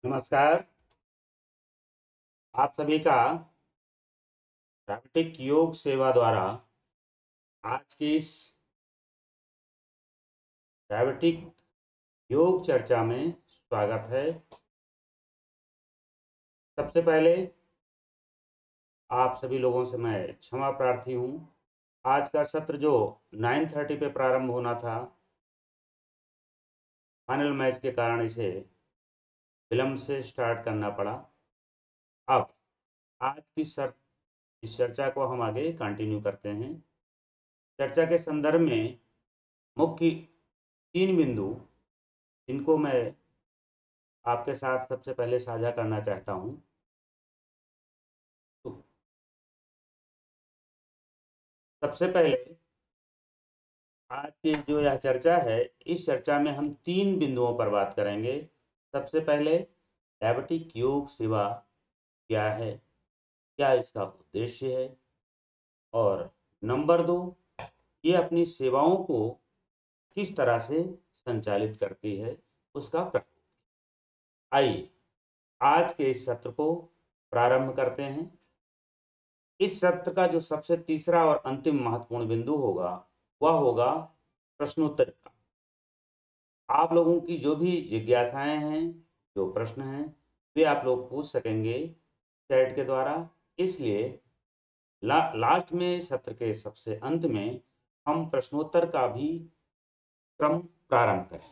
नमस्कार। आप सभी का प्राकृतिक योग सेवा द्वारा आज की इस डायबिटिक योग चर्चा में स्वागत है। सबसे पहले आप सभी लोगों से मैं क्षमा प्रार्थी हूँ। आज का सत्र जो 9:30 पे प्रारंभ होना था, फाइनल मैच के कारण इसे विलम्ब से स्टार्ट करना पड़ा। अब आज की इस चर्चा को हम आगे कंटिन्यू करते हैं। चर्चा के संदर्भ में मुख्य 3 बिंदु जिनको मैं आपके साथ सबसे पहले साझा करना चाहता हूं। तो सबसे पहले आज की जो यह चर्चा है, इस चर्चा में हम 3 बिंदुओं पर बात करेंगे। सबसे पहले डायबिटिक योग सेवा क्या है, क्या इसका उद्देश्य है, और नंबर 2, ये अपनी सेवाओं को किस तरह से संचालित करती है, उसका आइए आज के इस सत्र को प्रारंभ करते हैं। इस सत्र का जो सबसे तीसरा और अंतिम महत्वपूर्ण बिंदु होगा वह होगा प्रश्नोत्तर का। आप लोगों की जो भी जिज्ञासाएं हैं, जो प्रश्न हैं, वे आप लोग पूछ सकेंगे चैट के द्वारा। इसलिए लास्ट में सत्र के सबसे अंत में हम प्रश्नोत्तर का भी क्रम प्रारंभ करें।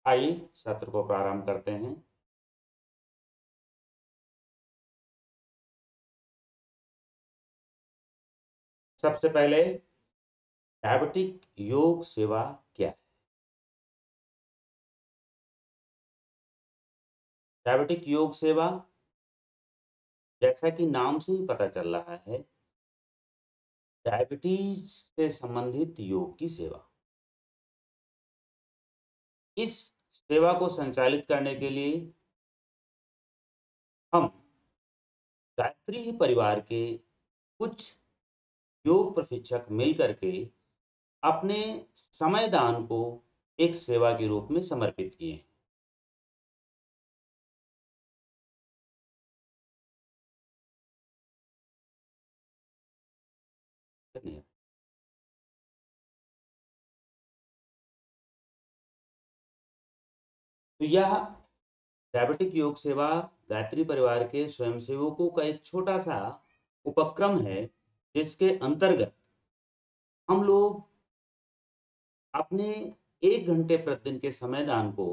आइए सत्र को प्रारंभ करते हैं। सबसे पहले डायबिटिक योग सेवा क्या है? डायबिटिक योग सेवा, जैसा कि नाम से ही पता चल रहा है, डायबिटीज से संबंधित योग की सेवा। इस सेवा को संचालित करने के लिए हम गायत्री परिवार के कुछ योग प्रशिक्षक मिलकर के अपने समय दान को एक सेवा के रूप में समर्पित किए हैं। धन्यवाद। तो यह डायबिटिक योग सेवा गायत्री परिवार के स्वयंसेवकों का एक छोटा सा उपक्रम है, जिसके अंतर्गत हम लोग अपने 1 घंटे प्रतिदिन के समय दान को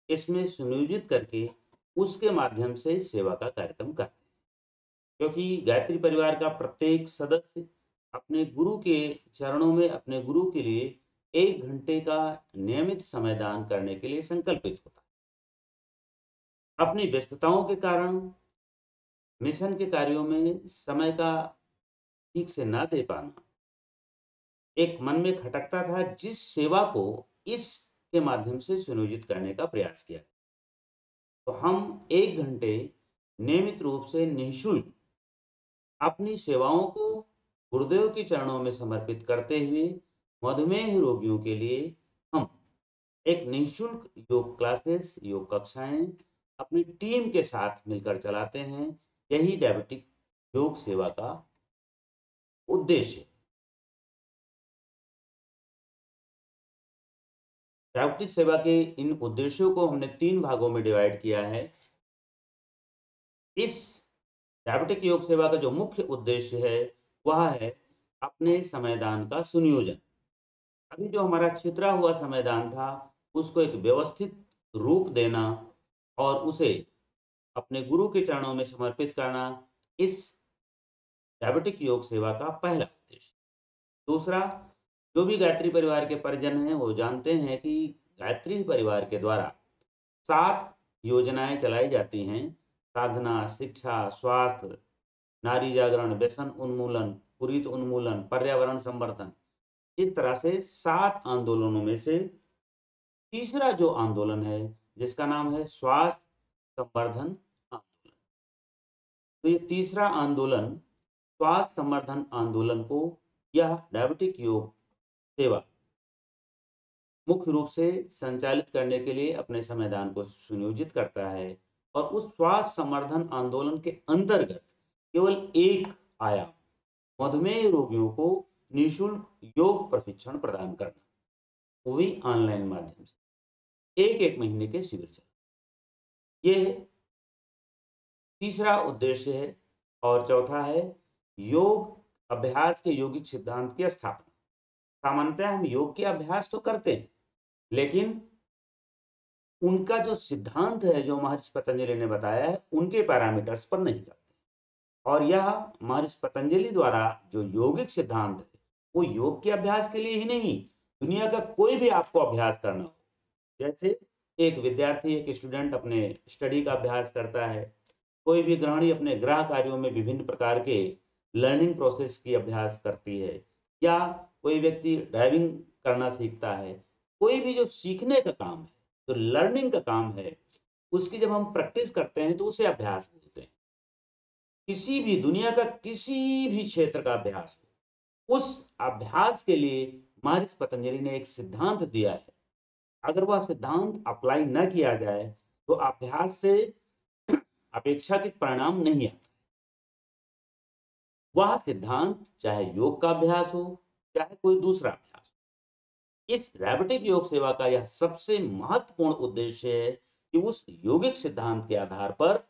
इसमें सुनियोजित करके उसके माध्यम से इस सेवा का कार्यक्रम करते हैं। क्योंकि गायत्री परिवार का प्रत्येक सदस्य अपने गुरु के चरणों में, अपने गुरु के लिए 1 घंटे का नियमित समय दान करने के लिए संकल्पित होता है। अपनी व्यस्तताओं के कारण मिशन के कार्यों में समय का ठीक से ना दे पाना एक मन में खटकता था, जिस सेवा को इसके माध्यम से सुनियोजित करने का प्रयास किया। तो हम 1 घंटे नियमित रूप से निःशुल्क अपनी सेवाओं को गुरुदेव के चरणों में समर्पित करते हुए मधुमेह रोगियों के लिए हम एक निःशुल्क योग क्लासेस, योग कक्षाएं अपनी टीम के साथ मिलकर चलाते हैं। यही डायबिटिक योग सेवा का उद्देश्य है। डायबिटिक सेवा के इन उद्देश्यों को हमने 3 भागों में डिवाइड किया है। इस डायबिटिक योग सेवा का जो मुख्य उद्देश्य है वह है अपने समयदान का सुनियोजन। अभी जो हमारा छितरा हुआ समयदान था, उसको एक व्यवस्थित रूप देना और उसे अपने गुरु के चरणों में समर्पित करना, इस डायबिटिक योग सेवा का पहला उद्देश्य। दूसरा, जो भी गायत्री परिवार के परिजन हैं वो जानते हैं कि गायत्री परिवार के द्वारा 7 योजनाएं चलाई जाती हैं: साधना, शिक्षा, स्वास्थ्य, नारी जागरण, व्यसन उन्मूलन, कुरीत उन्मूलन, पर्यावरण संवर्धन। इस तरह से 7 आंदोलनों में से तीसरा जो आंदोलन है, जिसका नाम है स्वास्थ्य संवर्धन आंदोलन। तो ये तीसरा आंदोलन, स्वास्थ्य संवर्धन आंदोलन को यह डायबिटिक योग सेवा मुख्य रूप से संचालित करने के लिए अपने समयदान को सुनियोजित करता है और उस स्वास्थ्य संवर्धन आंदोलन के अंतर्गत केवल एक आयाम, मधुमेह रोगियों को निःशुल्क योग प्रशिक्षण प्रदान करना, वो भी ऑनलाइन माध्यम से। एक एक महीने के शिविर चला। ये तीसरा उद्देश्य है। और चौथा है योग अभ्यास के यौगिक सिद्धांत की स्थापना। सामान्यतः हम योग के अभ्यास तो करते हैं, लेकिन उनका जो सिद्धांत है, जो महर्षि पतंजलि ने बताया है, उनके पैरामीटर्स पर नहीं करते। और यह महर्षि पतंजलि द्वारा जो यौगिक सिद्धांत है, वो योग के अभ्यास के लिए ही नहीं, दुनिया का कोई भी आपको अभ्यास करना हो, जैसे एक विद्यार्थी, एक स्टूडेंट अपने स्टडी का अभ्यास करता है, कोई भी गृहिणी अपने गृह कार्यों में विभिन्न प्रकार के लर्निंग प्रोसेस की अभ्यास करती है, या कोई व्यक्ति ड्राइविंग करना सीखता है, कोई भी जो सीखने का काम है, जो लर्निंग का काम है, उसकी जब हम प्रैक्टिस करते हैं तो उसे अभ्यास बोलते हैं। किसी भी दुनिया का किसी भी क्षेत्र का अभ्यास हो, उस अभ्यास के लिए महर्षि पतंजलि ने एक सिद्धांत दिया है। अगर वह सिद्धांत अप्लाई न किया जाए तो अभ्यास से अपेक्षाकृत परिणाम नहीं आता। वह सिद्धांत चाहे योग का अभ्यास हो, चाहे कोई दूसरा अभ्यास हो, इस डायबिटिक योग सेवा का यह सबसे महत्वपूर्ण उद्देश्य है कि उस यौगिक सिद्धांत के आधार पर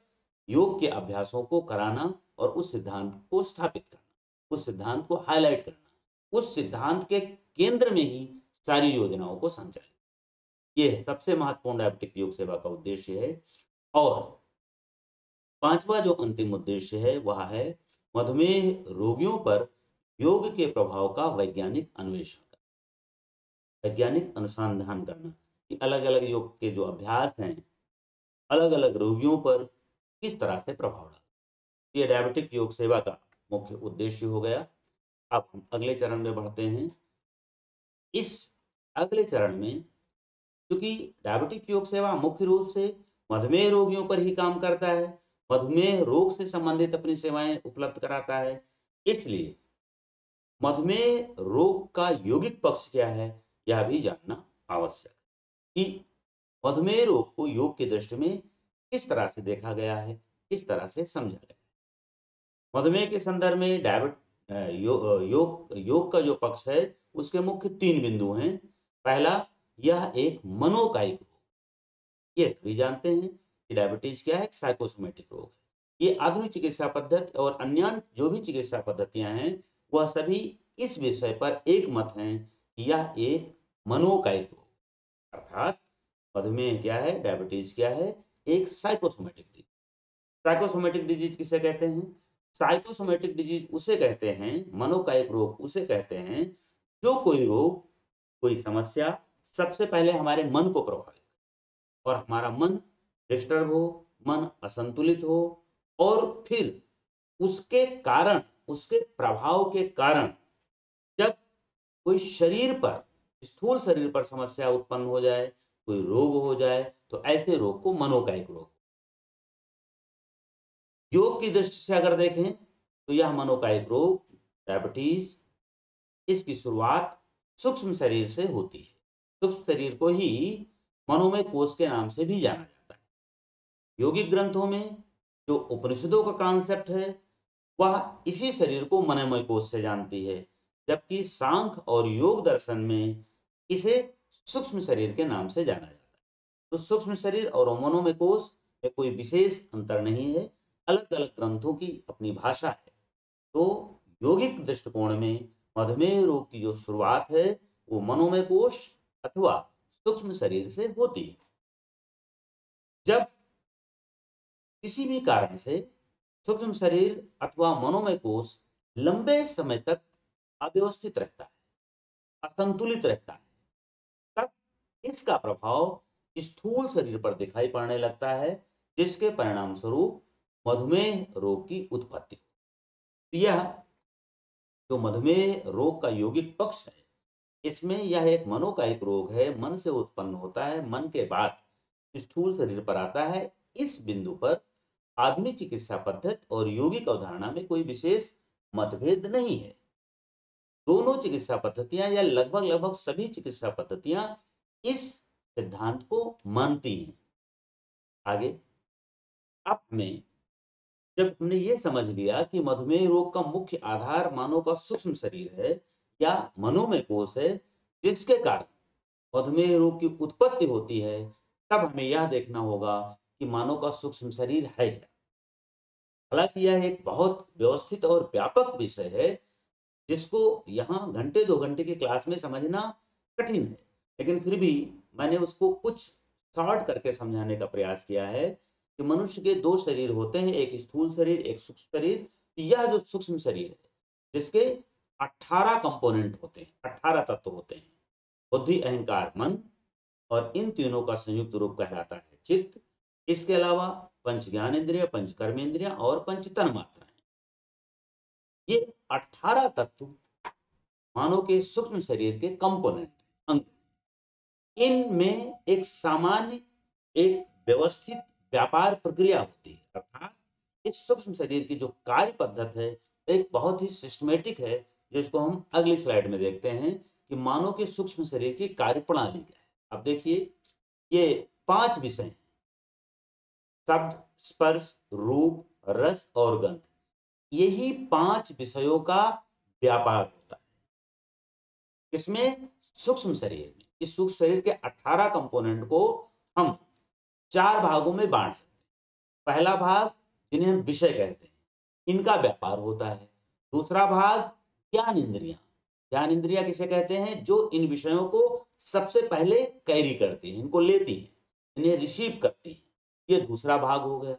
योग के अभ्यासों को कराना और उस सिद्धांत को स्थापित करना, उस सिद्धांत को हाईलाइट करना, उस सिद्धांत के केंद्र में ही सारी योजनाओं को संचालित। ये सबसे महत्वपूर्ण डायबिटिक योग सेवा का उद्देश्य है। और पांचवा जो अंतिम उद्देश्य है वह है मधुमेह रोगियों पर योग के प्रभाव का वैज्ञानिक अन्वेषण करना, वैज्ञानिक अनुसंधान करना कि अलग अलग योग के जो अभ्यास हैं अलग अलग रोगियों पर किस तरह से प्रभाव डालते। ये डायबिटिक योग सेवा का मुख्य उद्देश्य हो गया। अब हम अगले चरण में बढ़ते हैं। इस अगले चरण में, क्योंकि डायबिटिक योग सेवा मुख्य रूप से मधुमेह रोगियों पर ही काम करता है, मधुमेह रोग से संबंधित अपनी सेवाएं उपलब्ध कराता है, इसलिए मधुमेह रोग का यौगिक पक्ष क्या है यह भी जानना आवश्यक है कि मधुमेह रोग को योग की दृष्टि में किस तरह से देखा गया है, किस तरह से समझा गया है। मधुमेह के संदर्भ में योग का जो पक्ष है उसके मुख्य 3 बिंदु हैं। पहला, यह एक मनोकायिक रोग। ये सभी जानते हैं कि डायबिटीज क्या है, साइकोसोमेटिक रोग है। ये आधुनिक चिकित्सा पद्धति और अन्य जो भी चिकित्सा पद्धतियां हैं वह सभी इस विषय पर एक मत हैं कि यह एक मनोकायिक रोग, अर्थात मधुमेह क्या है, डायबिटीज क्या है, एक साइकोसोमेटिक डिजीज। साइकोसोमेटिक डिजीज किसे कहते हैं? साइकोसोमेटिक डिजीज उसे कहते हैं, मनोकायिक रोग उसे कहते हैं जो कोई रोग, कोई समस्या सबसे पहले हमारे मन को प्रभावित और हमारा मन डिस्टर्ब हो, मन असंतुलित हो, और फिर उसके कारण, उसके प्रभाव के कारण जब कोई शरीर पर, स्थूल शरीर पर समस्या उत्पन्न हो जाए, कोई रोग हो जाए, तो ऐसे रोग को मनोकायिक रोग। योग की दृष्टि से अगर देखें तो यह मनोकायिक रोग, डायबिटीज, इसकी शुरुआत सूक्ष्म शरीर से होती है। सूक्ष्म शरीर को ही मनोमय कोश के नाम से भी जाना जाता है। योगिक ग्रंथों में जो उपनिषदों का कॉन्सेप्ट है वह इसी शरीर को मनोमय कोश से जानती है, जबकि सांख्य और योग दर्शन में इसे सूक्ष्म शरीर के नाम से जाना जाता है। तो सूक्ष्म शरीर और मनोमय कोश में कोई विशेष अंतर नहीं है, अलग अलग ग्रंथों की अपनी भाषा है। तो योगिक दृष्टिकोण में मधुमेह रोग की जो शुरुआत है वो मनोमय कोश अथवा सूक्ष्म शरीर से होती है। जब किसी भी कारण से सूक्ष्म शरीर अथवा मनोमय कोश लंबे समय तक अव्यवस्थित रहता है, असंतुलित रहता है, तब इसका प्रभाव स्थूल शरीर पर दिखाई पड़ने लगता है, जिसके परिणाम स्वरूप मधुमेह रोग की उत्पत्ति हो। यह जो मधुमेह रोग का यौगिक पक्ष है, इसमें यह एक मनोकायिक रोग है, मन से उत्पन्न होता है, मन के बाद स्थूल शरीर पर आता है। इस बिंदु पर आधुनिक चिकित्सा पद्धति और यौगिक अवधारणा में कोई विशेष मतभेद नहीं है। दोनों चिकित्सा पद्धतियां या लगभग लगभग सभी चिकित्सा पद्धतियां इस सिद्धांत को मानती हैं। आगे अब हमें जब हमने ये समझ लिया कि मधुमेह रोग का मुख्य आधार मानव का सूक्ष्म शरीर है या मनोमय कोष है, जिसके कारण मधुमेह रोग की उत्पत्ति होती है, तब हमें यह देखना होगा कि मानव का सूक्ष्म शरीर है क्या। हालांकि यह एक बहुत व्यवस्थित और व्यापक विषय है, जिसको यहाँ घंटे 2 घंटे की क्लास में समझना कठिन है, लेकिन फिर भी मैंने उसको कुछ शॉर्ट करके समझाने का प्रयास किया है कि मनुष्य के 2 शरीर होते हैं, एक स्थूल शरीर, एक सूक्ष्म शरीर। यह जो सूक्ष्म शरीर है, जिसके 18 कंपोनेंट होते हैं, 18 तत्व होते हैं, बुद्धि, अहंकार, मन, और इन तीनों का संयुक्त रूप कहलाता है चित्त। इसके अलावा पंच ज्ञानेंद्रिय, पंच कर्मेंद्रिय और पंच तन्मात्राएं, ये 18 तत्व मानव के सूक्ष्म शरीर के कंपोनेंट अंग। इनमें एक सामान्य, एक व्यवस्थित व्यापार प्रक्रिया होती है, अर्थात इस सूक्ष्म शरीर की जो कार्य पद्धति है एक बहुत ही सिस्टमेटिक है, जिसको हम अगली स्लाइड में देखते हैं कि मानव के सूक्ष्म शरीर की कार्य प्रणाली क्या है। अब देखिए, ये 5 विषय हैं: शब्द, स्पर्श, रूप, रस और गंध। यही 5 विषयों का व्यापार होता है। इसमें सूक्ष्म शरीर में, इस सूक्ष्म शरीर के 18 कंपोनेंट को हम 4 भागों में बांट सकते हैं। पहला भाग, जिन्हें हम विषय कहते हैं, इनका व्यापार होता है। दूसरा भाग, ज्ञान इंद्रियां। ज्ञान इंद्रियां किसे कहते हैं? जो इन विषयों को सबसे पहले कैरी करती हैं, इनको लेती हैं, इन्हें रिसीव करती हैं। ये दूसरा भाग हो गया।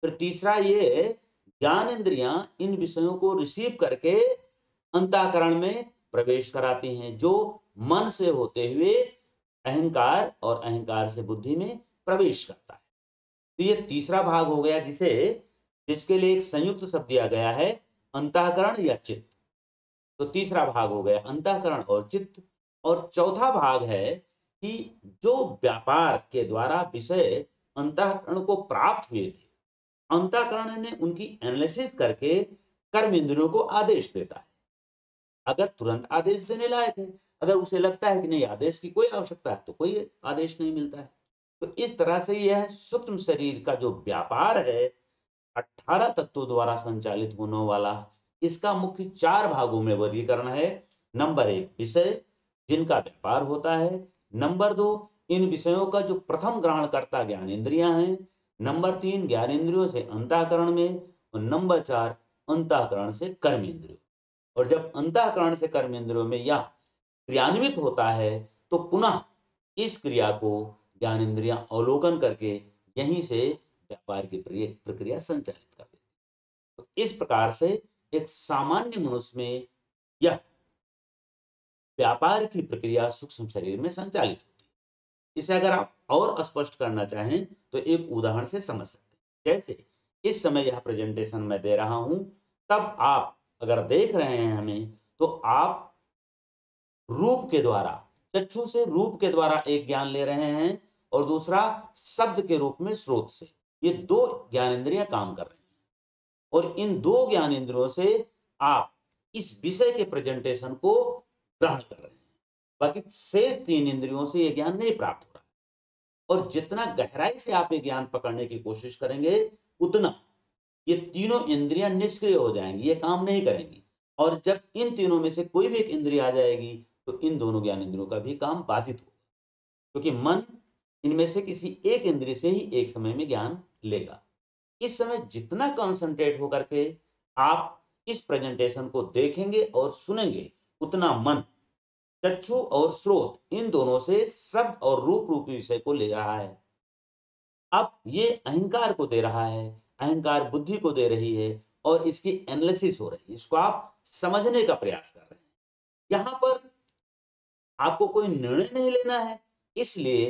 फिर तीसरा, ये ज्ञान इंद्रियां इन विषयों को रिसीव करके अंतःकरण में प्रवेश कराती हैं, जो मन से होते हुए अहंकार और अहंकार से बुद्धि में प्रवेश करता है। तो ये तीसरा भाग हो गया, जिसके लिए एक संयुक्त शब्द दिया गया है, अंतःकरण या चित्त। तो तीसरा भाग हो गया अंतःकरण और चित्त। और चौथा भाग है कि जो व्यापार के द्वारा विषय अंतःकरण को प्राप्त हुए थे, अंतःकरण ने उनकी एनालिसिस करके कर्म इंद्रियों को आदेश देता है। अगर तुरंत आदेश देने लायक है, अगर उसे लगता है कि नहीं, आदेश की कोई आवश्यकता है, तो कोई आदेश नहीं मिलता है। तो इस तरह से यह सूक्ष्म शरीर का जो व्यापार है 18 तत्वों द्वारा संचालित होने वाला, इसका मुख्य 4 भागों में वर्गीकरण है। नंबर 1, विषय, जिनका व्यापार होता है। नंबर 2, इन विषयों का जो प्रथम ग्रहणकर्ता ज्ञानेंद्रियां हैं। नंबर 3, ज्ञानेंद्रियों से अंतःकरण में। और नंबर 4, अंतःकरण से कर्मेंद्रियों। और जब अंतःकरण से कर्मेंद्रियों में यह क्रियान्वित होता है, तो पुनः इस क्रिया को ज्ञानेंद्रियां अवलोकन करके यहीं से व्यापार की प्रक्रिया संचालित कर देती है। तो इस प्रकार से एक सामान्य मनुष्य में यह व्यापार की प्रक्रिया सूक्ष्म शरीर में संचालित होती है। इसे अगर आप और स्पष्ट करना चाहें तो एक उदाहरण से समझ सकते हैं। जैसे इस समय यह प्रेजेंटेशन मैं दे रहा हूं, तब आप अगर देख रहे हैं हमें, तो आप रूप के द्वारा, चक्षु से रूप के द्वारा एक ज्ञान ले रहे हैं, और दूसरा शब्द के रूप में स्रोत से। ये 2 ज्ञानेंद्रियां काम कर रही हैं, और इन 2 ज्ञानेंद्रियों से आप इस विषय के प्रेजेंटेशन को ग्रहण कर रहे हैं। बाकी शेष 3 इंद्रियों से ये ज्ञान नहीं प्राप्त हो रहा है। और जितना गहराई से आप ये ज्ञान पकड़ने की कोशिश करेंगे, उतना ये तीनों इंद्रियां निष्क्रिय हो जाएंगी, ये काम नहीं करेंगी। और जब इन तीनों में से कोई भी एक इंद्रिय आ जाएगी, तो इन दोनों ज्ञानेंद्रियों का भी काम बाधित होगा, क्योंकि मन इनमें से किसी एक इंद्रिय से ही एक समय में ज्ञान लेगा। इस समय जितना कंसंट्रेट होकर के आप इस प्रेजेंटेशन को देखेंगे और सुनेंगे, उतना मन चक्षु और स्रोत इन दोनों से शब्द और रूप रूपी विषय को ले रहा है। अब ये अहंकार को दे रहा है, अहंकार बुद्धि को दे रही है, और इसकी एनालिसिस हो रही है। इसको आप समझने का प्रयास कर रहे हैं। यहां पर आपको कोई निर्णय नहीं लेना है, इसलिए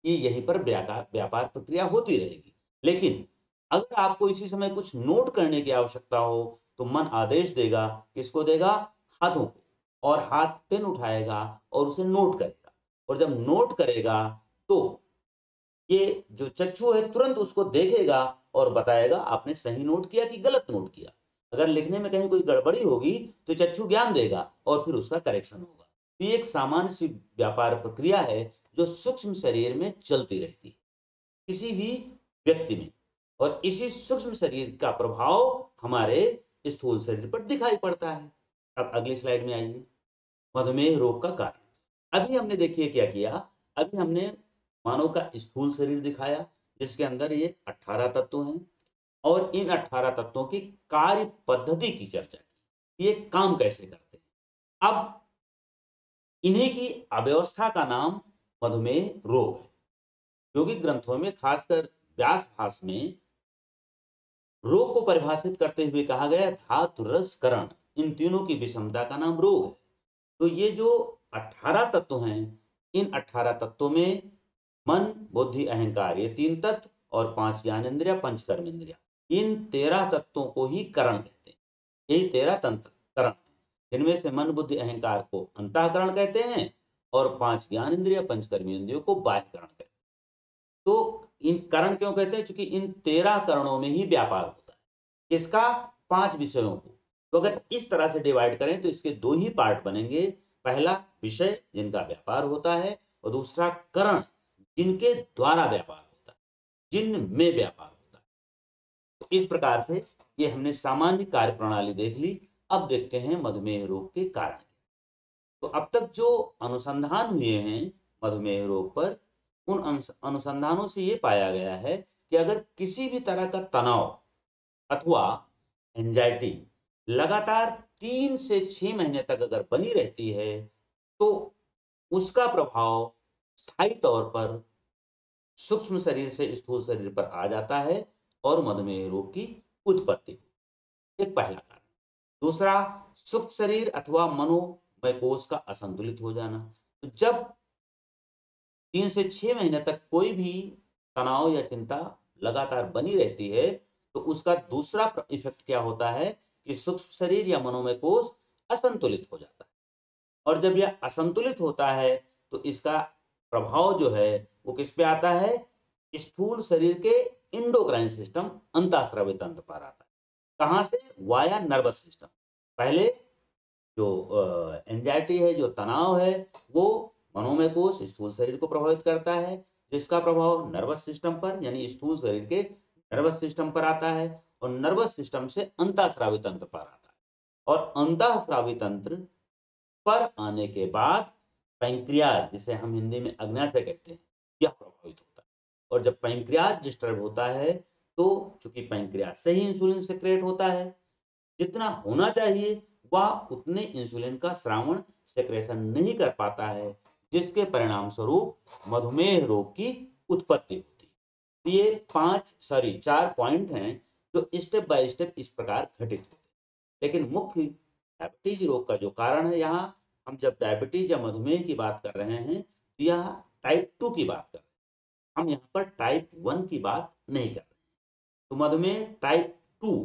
ये यहीं पर व्यापार प्रक्रिया होती रहेगी। लेकिन अगर आपको इसी समय कुछ नोट करने की आवश्यकता हो, तो मन आदेश देगा, किसको देगा? हाथों को। और हाथ पेन उठाएगा और उसे नोट करेगा। और जब नोट करेगा, तो ये जो चक्षु है तुरंत उसको देखेगा और बताएगा आपने सही नोट किया कि गलत नोट किया। अगर लिखने में कहीं कोई गड़बड़ी होगी, तो चक्षु ज्ञान देगा और फिर उसका करेक्शन होगा। तो ये एक सामान्य सी व्यापार प्रक्रिया है, जो सूक्ष्म शरीर में चलती रहती है। किसी भी व्यक्ति में और इसी सूक्ष्म शरीर का प्रभाव हमारे स्थूल शरीर पर दिखाई पड़ता है। अब अगली स्लाइड में आइए, मधुमेह रोग का कारण। अभी हमने देखिए क्या किया, अभी हमने मानव का स्थूल शरीर दिखाया जिसके अंदर ये 18 तत्व हैं और इन 18 तत्वों की कार्य पद्धति की चर्चा की, ये काम कैसे करते हैं। अब इन्हीं की अव्यवस्था का नाम मधुमेह रोग है। योगिक ग्रंथों में खासकर व्यास भाष में रोग को परिभाषित करते हुए कहा गया धातु रस करण, इन तीनों की विषमता का नाम रोग है। तो ये जो 18 तत्व हैं, इन 18 तत्वों में मन बुद्धि अहंकार ये 3 तत्व और 5 ज्ञानेंद्रिय पंच कर्मेंद्रिय, इन 13 तत्वों को ही करण कहते हैं। यही 13 तंत्र करण है, जिनमें से मन बुद्धि अहंकार को अंतःकरण कहते हैं और 5 ज्ञानेंद्रिय पंच कर्मेंद्रियों को बाह्यकरण कहते हैं। तो इन करण क्यों कहते हैं? क्योंकि इन 13 करणों में ही व्यापार होता है। इसका 5 विषयों को तो अगर इस तरह से डिवाइड करें तो इसके 2 ही पार्ट बनेंगे। पहला विषय जिनका व्यापार होता है और दूसरा करण जिनके द्वारा व्यापार होता है, जिनमें व्यापार होता है। तो इस प्रकार से ये हमने सामान्य कार्य प्रणाली देख ली। अब देखते हैं मधुमेह रोग के कारण। तो अब तक जो अनुसंधान हुए हैं मधुमेह रोग पर, उन अनुसंधानों से ये पाया गया है कि अगर किसी भी तरह का तनाव अथवा एंजाइटी लगातार 3 से 6 महीने तक अगर बनी रहती है तो उसका प्रभाव स्थायी तौर पर सूक्ष्म शरीर से स्थूल शरीर पर आ जाता है और मधुमेह रोग की उत्पत्ति हो। एक पहला कारण। दूसरा, सूक्ष्म शरीर अथवा मनोमय कोष का असंतुलित हो जाना। तो जब 3 से 6 महीने तक कोई भी तनाव या चिंता लगातार बनी रहती है तो उसका दूसरा इफेक्ट क्या होता है कि सूक्ष्म शरीर या मनोमय कोष असंतुलित हो जाता है। और जब यह असंतुलित होता है तो इसका प्रभाव जो है वो किस पे आता है? स्थूल शरीर के इंडोक्राइन सिस्टम अंतःस्रावी तंत्र पर आता है। कहाँ से? Via nervous system. पहले जो एंजाइटी है, जो तनाव है, वो मनोमय कोष स्थूल शरीर को प्रभावित करता है, जिसका प्रभाव नर्वस सिस्टम पर यानी स्थूल शरीर के नर्वस सिस्टम पर आता है और नर्वस सिस्टम से अंतःस्रावी तंत्र पर आता है और अंतःस्रावी तंत्र पर आने के बाद पैंक्रियाज, जिसे हम हिंदी में अग्न्याशय कहते हैं, यह प्रभावित होता है। और जब पैंक्रियाज डिस्टर्ब होता है तो चूंकि पैंक्रियाज से ही इंसुलिन सेक्रेट होता है, जितना होना चाहिए वह उतने इंसुलिन का श्रावण सेक्रेशन नहीं कर पाता है, जिसके परिणाम स्वरूप मधुमेह रोग की उत्पत्ति होती है। ये 4 पॉइंट हैं जो स्टेप बाय स्टेप इस प्रकार घटित होते हैं। लेकिन मुख्य डायबिटीज रोग का जो कारण है, यहाँ हम जब डायबिटीज या मधुमेह की बात कर रहे हैं तो यह टाइप 2 की बात कर रहे हैं, हम यहाँ पर टाइप 1 की बात नहीं कर रहे हैं। तो मधुमेह टाइप 2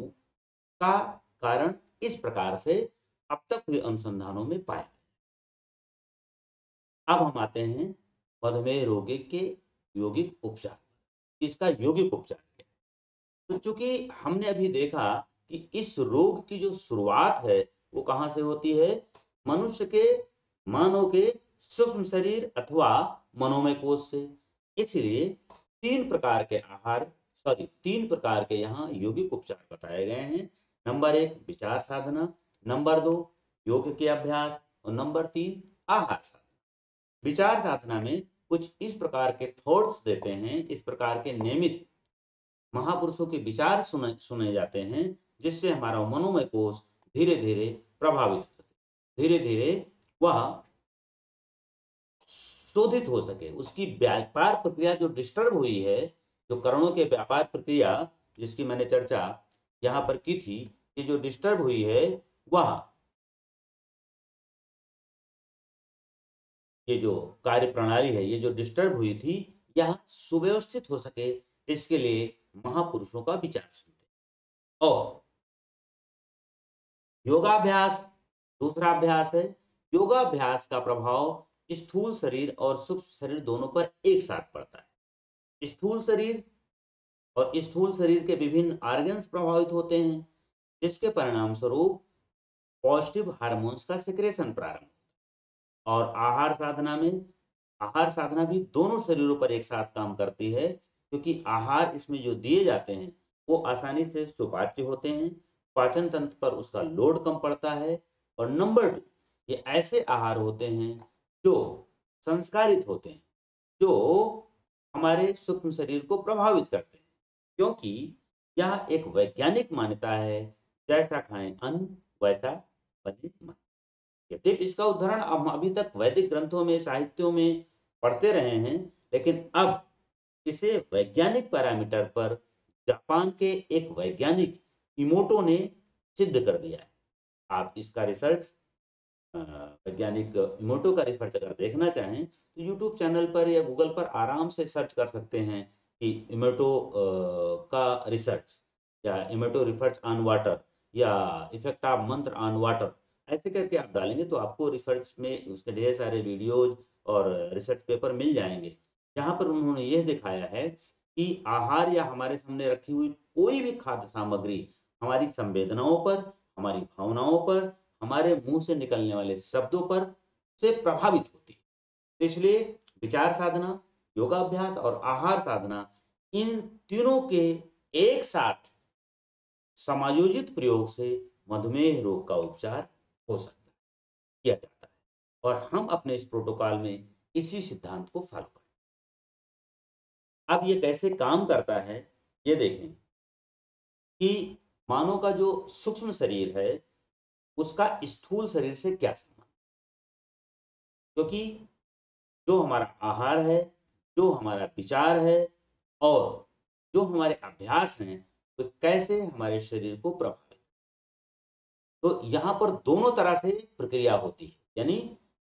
का कारण इस प्रकार से अब तक हुए अनुसंधानों में पाया। अब हम आते हैं मधुमेह रोगी के यौगिक उपचार। इसका यौगिक उपचार क्या है? तो चूंकि हमने अभी देखा कि इस रोग की जो शुरुआत है वो कहाँ से होती है? मनुष्य के, मानव के सूक्ष्म शरीर अथवा मनोमय कोष से। इसलिए 3 प्रकार के यहाँ यौगिक उपचार बताए गए हैं। नंबर 1 विचार साधना, नंबर 2 योग के अभ्यास और नंबर 3 आहार साधना। विचार साधना में कुछ इस प्रकार के थॉट्स देते हैं, इस प्रकार के नियमित महापुरुषों के विचार सुने जाते हैं, जिससे हमारा मनोमय कोष धीरे धीरे प्रभावित हो सके, धीरे धीरे वह शोधित हो सके। उसकी व्यापार प्रक्रिया जो डिस्टर्ब हुई है, जो करणों के व्यापार प्रक्रिया जिसकी मैंने चर्चा यहाँ पर की थी, ये जो डिस्टर्ब हुई है वह, ये जो कार्य प्रणाली है, ये जो डिस्टर्ब हुई थी, यह सुव्यवस्थित हो सके, इसके लिए महापुरुषों का विचार सुनते हैं। और योगाभ्यास दूसरा अभ्यास है। योगाभ्यास का प्रभाव स्थूल शरीर और सूक्ष्म शरीर दोनों पर एक साथ पड़ता है। स्थूल शरीर और स्थूल शरीर के विभिन्न ऑर्गन्स प्रभावित होते हैं, जिसके परिणाम स्वरूप पॉजिटिव हार्मोन्स का सिक्रेशन प्रारंभ होता है। और आहार साधना भी दोनों शरीरों पर एक साथ काम करती है, क्योंकि आहार इसमें जो दिए जाते हैं वो आसानी से सुपाच्य होते हैं, पाचन तंत्र पर उसका लोड कम पड़ता है। और नंबर 2, ये ऐसे आहार होते हैं जो संस्कारित होते हैं, जो हमारे सूक्ष्म शरीर को प्रभावित करते हैं, क्योंकि यह एक वैज्ञानिक मान्यता है, जैसा खाएं अन्न वैसा बने मन। यद्यपि इसका उदाहरण हम अभी तक वैदिक ग्रंथों में, साहित्यों में पढ़ते रहे हैं, लेकिन अब इसे वैज्ञानिक पैरामीटर पर जापान के एक वैज्ञानिक इमोटो ने सिद्ध कर दिया है। आप इसका रिसर्च, वैज्ञानिक इमोटो का रिसर्च अगर देखना चाहें तो यूट्यूब चैनल पर या गूगल पर आराम से सर्च कर सकते हैं कि इमोटो का रिसर्च, या इमोटो रिसर्च ऑन वाटर, या इफेक्ट ऑफ मंत्र ऑन वाटर, ऐसे करके आप डालेंगे तो आपको रिसर्च में उसके ढेर सारे वीडियोज और रिसर्च पेपर मिल जाएंगे, जहाँ पर उन्होंने यह दिखाया है कि आहार या हमारे सामने रखी हुई कोई भी खाद्य सामग्री हमारी संवेदनाओं पर, हमारी भावनाओं पर, हमारे मुंह से निकलने वाले शब्दों पर से प्रभावित होती है। तो इसलिए विचार साधना, योगाभ्यास और आहार साधना, इन तीनों के एक साथ समायोजित प्रयोग से मधुमेह रोग का उपचार हो सकता है, किया जाता है। और हम अपने इस प्रोटोकॉल में इसी सिद्धांत को फॉलो करें। अब ये कैसे काम करता है, ये देखें कि मानव का जो सूक्ष्म शरीर है उसका स्थूल शरीर से क्या संबंध, क्योंकि जो हमारा आहार है, जो हमारा विचार है और जो हमारे अभ्यास हैं, तो कैसे हमारे शरीर को प्रभावित, तो यहाँ पर दोनों तरह से प्रक्रिया होती है। यानी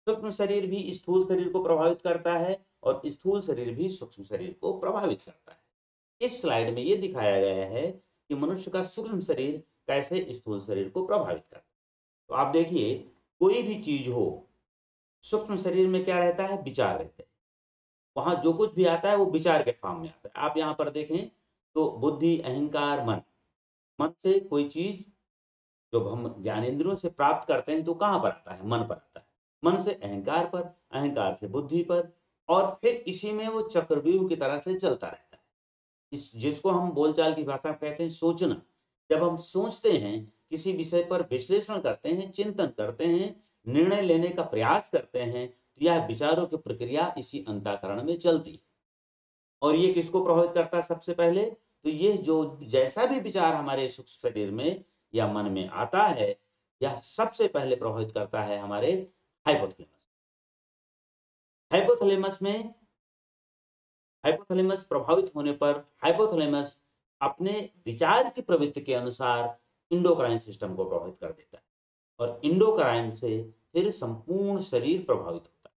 सूक्ष्म शरीर भी स्थूल शरीर को प्रभावित करता है और स्थूल शरीर भी सूक्ष्म शरीर को प्रभावित करता है। इस स्लाइड में ये दिखाया गया है कि मनुष्य का सूक्ष्म शरीर कैसे स्थूल शरीर को प्रभावित करता है। तो आप देखिए, कोई भी चीज हो, सूक्ष्म शरीर में क्या रहता है, विचार रहते हैं। वहां जो कुछ भी आता है वो विचार के फॉर्म में आता है। आप यहाँ पर देखें तो बुद्धि, अहंकार, मन, मन से कोई चीज जब हम ज्ञानेंद्रियों से प्राप्त करते हैं तो कहाँ पर आता है, मन पर आता है। मन से अहंकार पर, अहंकार से बुद्धि पर, और फिर इसी में वो चक्रव्यूह की तरह से चलता रहता है। इस जिसको हम बोलचाल की भाषा में कहते हैं सोचना। जब हम सोचते हैं, किसी विषय पर विश्लेषण करते हैं, चिंतन करते हैं, निर्णय लेने का प्रयास करते हैं, तो यह विचारों की प्रक्रिया इसी अंतःकरण में चलती है। और ये किसको प्रभावित करता है सबसे पहले, तो ये जो जैसा भी विचार हमारे सूक्ष्म शरीर में या मन में आता है, यह सबसे पहले प्रभावित करता है हमारे हाइपोथैलेमस। हाइपोथैलेमस में हाइपोथैलेमस प्रभावित होने पर हाइपोथैलेमस अपने विचार की प्रवृत्ति के अनुसार इंडोक्राइन सिस्टम को प्रभावित कर देता है, और इंडोक्राइन से फिर संपूर्ण शरीर प्रभावित होता है।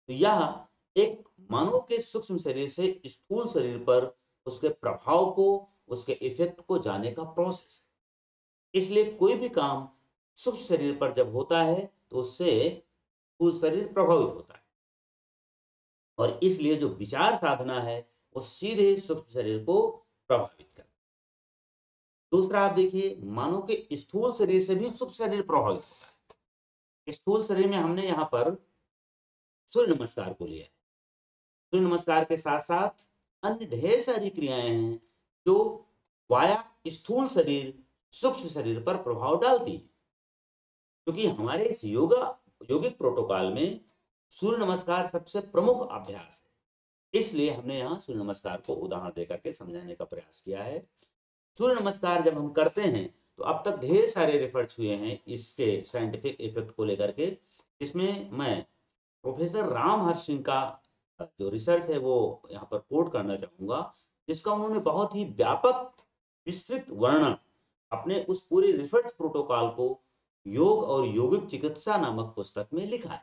तो यह एक मानव के सूक्ष्म शरीर से स्थूल शरीर पर उसके प्रभाव को, उसके इफेक्ट को जानने का प्रोसेस है। इसलिए कोई भी काम सूक्ष्म शरीर पर जब होता है तो उससे स्थूल शरीर प्रभावित होता है, और इसलिए जो विचार साधना है वो सीधे सूक्ष्म शरीर को प्रभावित करता है। दूसरा आप देखिए, मानव के स्थूल शरीर से भी सूक्ष्म शरीर प्रभावित होता है। स्थूल शरीर में हमने यहाँ पर सूर्य नमस्कार को लिया है। सूर्य नमस्कार के साथ साथ अन्य ढेर सारी क्रियाएं हैं जो वाया स्थूल शरीर सूक्ष्म शरीर पर प्रभाव डालती है। क्योंकि हमारे इस योगिक प्रोटोकॉल में सूर्य नमस्कार सबसे प्रमुख अभ्यास है, इसलिए हमने यहाँ सूर्य नमस्कार को उदाहरण देकर के समझाने का प्रयास किया है। सूर्य नमस्कार जब हम करते हैं तो अब तक ढेर सारे रिसर्च हुए हैं इसके साइंटिफिक इफेक्ट को लेकर के, जिसमें मैं प्रोफेसर राम हर्ष सिंह का जो रिसर्च है वो यहाँ पर कोट करना चाहूँगा, जिसका उन्होंने बहुत ही व्यापक विस्तृत वर्णन अपने उस पूरे रिसर्च प्रोटोकॉल को योग और यौगिक चिकित्सा नामक पुस्तक में लिखा है।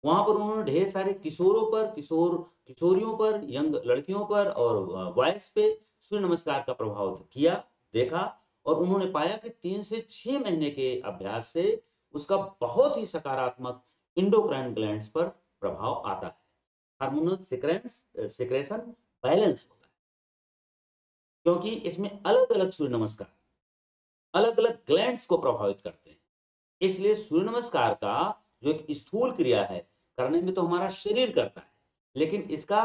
वहां पर उन्होंने ढेर सारे किशोरों पर, किशोरियों पर, यंग लड़कियों पर और बॉयज पे सूर्य नमस्कार का प्रभाव किया, देखा, और उन्होंने पाया कि 3 से 6 महीने के अभ्यास से उसका बहुत ही सकारात्मक इंडोक्राइन ग्लैंड्स पर प्रभाव आता है। हार्मोनल सिक्रेशन बैलेंस होता है, क्योंकि इसमें अलग अलग सूर्य नमस्कार अलग अलग ग्लैंड्स को प्रभावित करते हैं। इसलिए सूर्य नमस्कार का जो एक स्थूल क्रिया है, करने में तो हमारा शरीर करता है, लेकिन इसका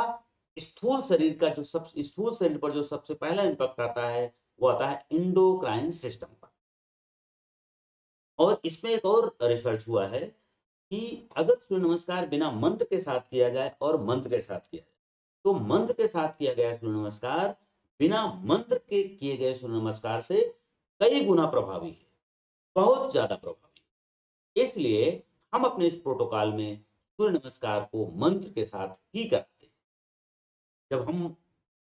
स्थूल शरीर का जो सब स्थूल शरीर पर जो सबसे पहला इम्पैक्ट आता है वो आता है एंडोक्राइन सिस्टम पर। और इसमें एक और रिसर्च हुआ है कि अगर सूर्य नमस्कार बिना मंत्र के साथ किया जाए और मंत्र के साथ किया जाए, तो मंत्र के साथ किया गया सूर्य नमस्कार बिना मंत्र के किए गए सूर्य नमस्कार से कई गुना प्रभावी है, बहुत ज्यादा प्रभावी है। इसलिए हम अपने इस प्रोटोकॉल में सूर्य नमस्कार को मंत्र के साथ ही करते हैं। जब हम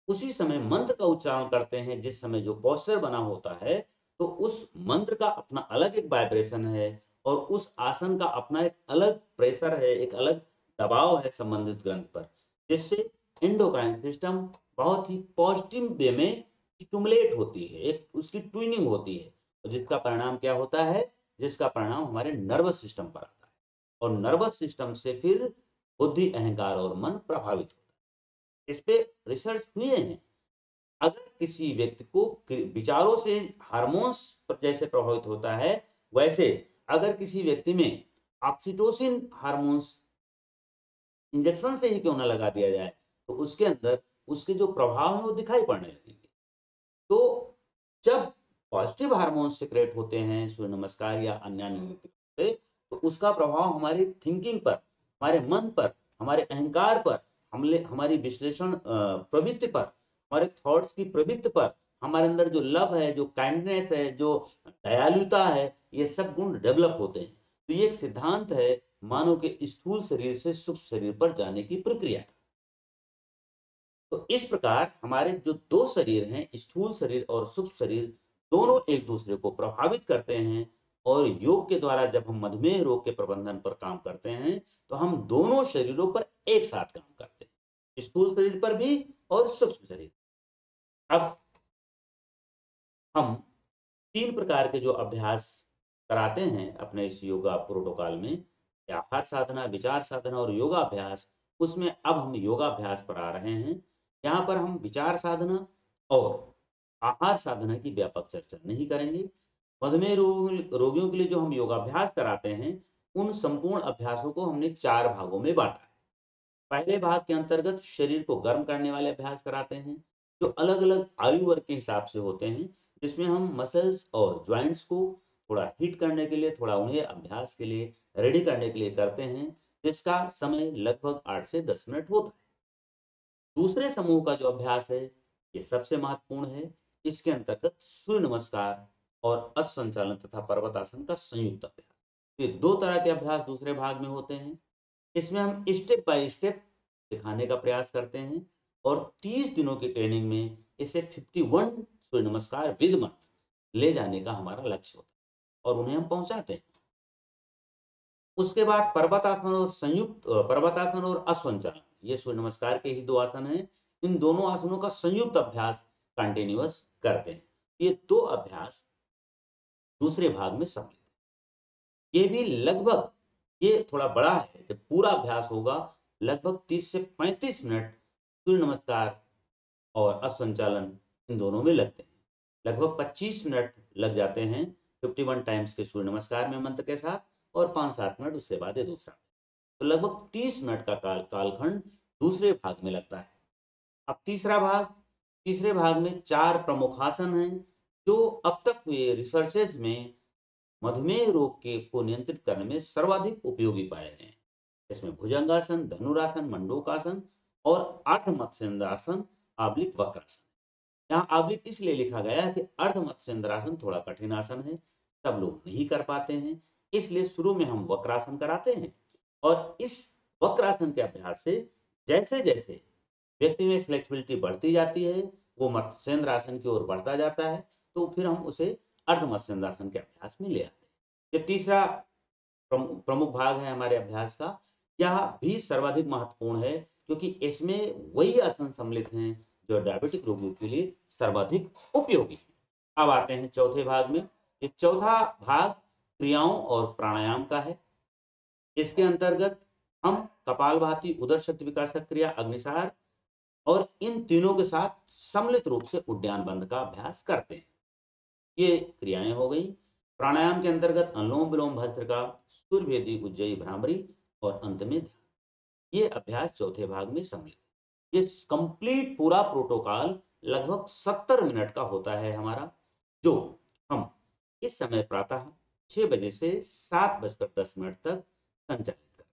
उसी समय मंत्र का उच्चारण करते हैं जिस समय जो पोस्चर बना होता है, तो उस मंत्र का अपना अलग एक वाइब्रेशन है और उस आसन का अपना एक अलग प्रेशर है, एक अलग दबाव है संबंधित ग्रंथ पर, जिससे एंडोक्राइन सिस्टम बहुत ही पॉजिटिव वे में स्टिमुलेट होती है, एक उसकी ट्यूनिंग होती है, और जिसका परिणाम क्या होता है, जिसका परिणाम हमारे नर्वस सिस्टम पर आता है, और नर्वस सिस्टम से फिर बुद्धि, अहंकार और मन प्रभावित होता है। इस पे रिसर्च हुए हैं। अगर किसी व्यक्ति को विचारों से हार्मोन्स जैसे प्रभावित होता है, वैसे अगर किसी व्यक्ति में ऑक्सीटोसिन हार्मोन्स इंजेक्शन से ही क्यों ना लगा दिया जाए, तो उसके अंदर उसके जो प्रभाव हैं वो दिखाई पड़ने लगेंगे। तो जब पॉजिटिव हार्मोन्स सिक्रेट होते हैं सूर्य नमस्कार या अन्य से, तो उसका प्रभाव हमारी थिंकिंग पर, हमारे मन पर, हमारे अहंकार पर, हमारी विश्लेषण प्रवृत्ति पर, हमारे थॉट्स की प्रवृत्ति पर, हमारे अंदर जो लव है, जो काइंडनेस है, जो दयालुता है, ये सब गुण डेवलप होते हैं। तो ये एक सिद्धांत है मानव के स्थूल शरीर से सूक्ष्म शरीर पर जाने की प्रक्रिया। तो इस प्रकार हमारे जो दो शरीर हैं, स्थूल शरीर और सूक्ष्म शरीर, दोनों एक दूसरे को प्रभावित करते हैं। और योग के द्वारा जब हम मधुमेह रोग के प्रबंधन पर काम करते हैं, तो हम दोनों शरीरों पर एक साथ काम करते हैं, स्थूल शरीर पर भी और सूक्ष्म शरीर। अब हम 3 प्रकार के जो अभ्यास कराते हैं अपने इस योगा प्रोटोकॉल में, आहार साधना, विचार साधना और योगाभ्यास, उसमें अब हम योगाभ्यास पर आ रहे हैं। यहाँ पर हम विचार साधना और आहार साधना की व्यापक चर्चा नहीं करेंगे। मधुमेह रोगियों के लिए जो हम योगाभ्यास कराते हैं, उन संपूर्ण अभ्यासों को हमने 4 भागों में बांटा है। पहले भाग के अंतर्गत शरीर को गर्म करने वाले अभ्यास कराते हैं, जो अलग अलग आयु वर्ग के हिसाब से होते हैं, जिसमें हम मसल्स और ज्वाइंट्स को थोड़ा हीट करने के लिए, थोड़ा उन्हें अभ्यास के लिए रेडी करने के लिए करते हैं, जिसका समय लगभग 8 से 10 मिनट होता है। दूसरे समूह का जो अभ्यास है, ये सबसे महत्वपूर्ण है। इसके अंतर्गत सूर्य नमस्कार और अश्व संचालन तथा पर्वतासन का संयुक्त अभ्यास, ये 2 तरह के अभ्यास दूसरे भाग में होते हैं। इसमें हम स्टेप बाय स्टेप सिखाने का प्रयास करते हैं, और 30 दिनों की ट्रेनिंग में इसे 51 सूर्य नमस्कार विद मंत्र ले जाने का हमारा लक्ष्य होता है, और उन्हें हम पहुंचाते हैं। उसके बाद पर्वतासन और अश्वंचालन, ये सूर्य नमस्कार के ही 2 आसन हैं। इन दोनों आसनों का संयुक्त अभ्यास कंटिन्यूअस करते हैं। ये 2 अभ्यास दूसरे भाग में सम्मिलित है। ये भी लगभग, ये थोड़ा बड़ा है, जब पूरा अभ्यास होगा लगभग 30 से 35 मिनट सूर्य नमस्कार और अश्वंचालन इन दोनों में लगते हैं। लगभग 25 मिनट लग जाते हैं 51 टाइम्स के सूर्य नमस्कार में मंत्र के साथ, और 5-7 मिनट उसके बाद ये दूसरा। तो लगभग 30 मिनट का कालखंड दूसरे भाग में लगता है। अब तीसरे भाग में 4 प्रमुख आसन हैं, जो अब तक हुए रिसर्चेज में मधुमेह रोग के को नियंत्रित करने में सर्वाधिक उपयोगी पाए गए हैं। इसमें भुजंगासन, धनुरासन, मंडूकासन और अर्ध मत्स्येंद्रासन आब्लिक वक्रासन। यहाँ आब्लिक इसलिए लिखा गया है कि अर्ध मत्स्येंद्रासन थोड़ा कठिन आसन है, सब लोग नहीं कर पाते हैं, इसलिए शुरू में हम वक्रासन कराते हैं। और इस वक्रासन के अभ्यास से जैसे जैसे व्यक्ति में फ्लेक्सिबिलिटी बढ़ती जाती है, वो मत्स्येंद्रासन की ओर बढ़ता जाता है, तो फिर हम उसे अर्ध मत्स्येंद्रासन के अभ्यास में ले आते हैं। ये तीसरा प्रमुख भाग है हमारे अभ्यास का। यह भी सर्वाधिक महत्वपूर्ण है, क्योंकि इसमें वही आसन सम्मिलित हैं जो डायबिटिक रोगियों के लिए सर्वाधिक उपयोगी है। अब आते हैं चौथे भाग में। ये चौथा भाग क्रियाओं और प्राणायाम का है। इसके अंतर्गत हम कपालभाति, उदर शक्ति विकासक क्रिया, अग्निसार और इन तीनों के साथ सम्मिलित रूप से उद्यान बंद का अभ्यास करते हैं। ये क्रियाएं हो गई। प्राणायाम के अंतर्गत अनुलोम विलोम, भस्त्रिका, सूर्यभेदी, उज्जयी, भ्रामरी और अंत में ध्यान। ये अभ्यास चौथे भाग में सम्मिलित है। ये कंप्लीट पूरा प्रोटोकॉल लगभग 70 मिनट का होता है हमारा, जो हम इस समय प्रातः 6 बजे से 7:10 तक संचालित करें।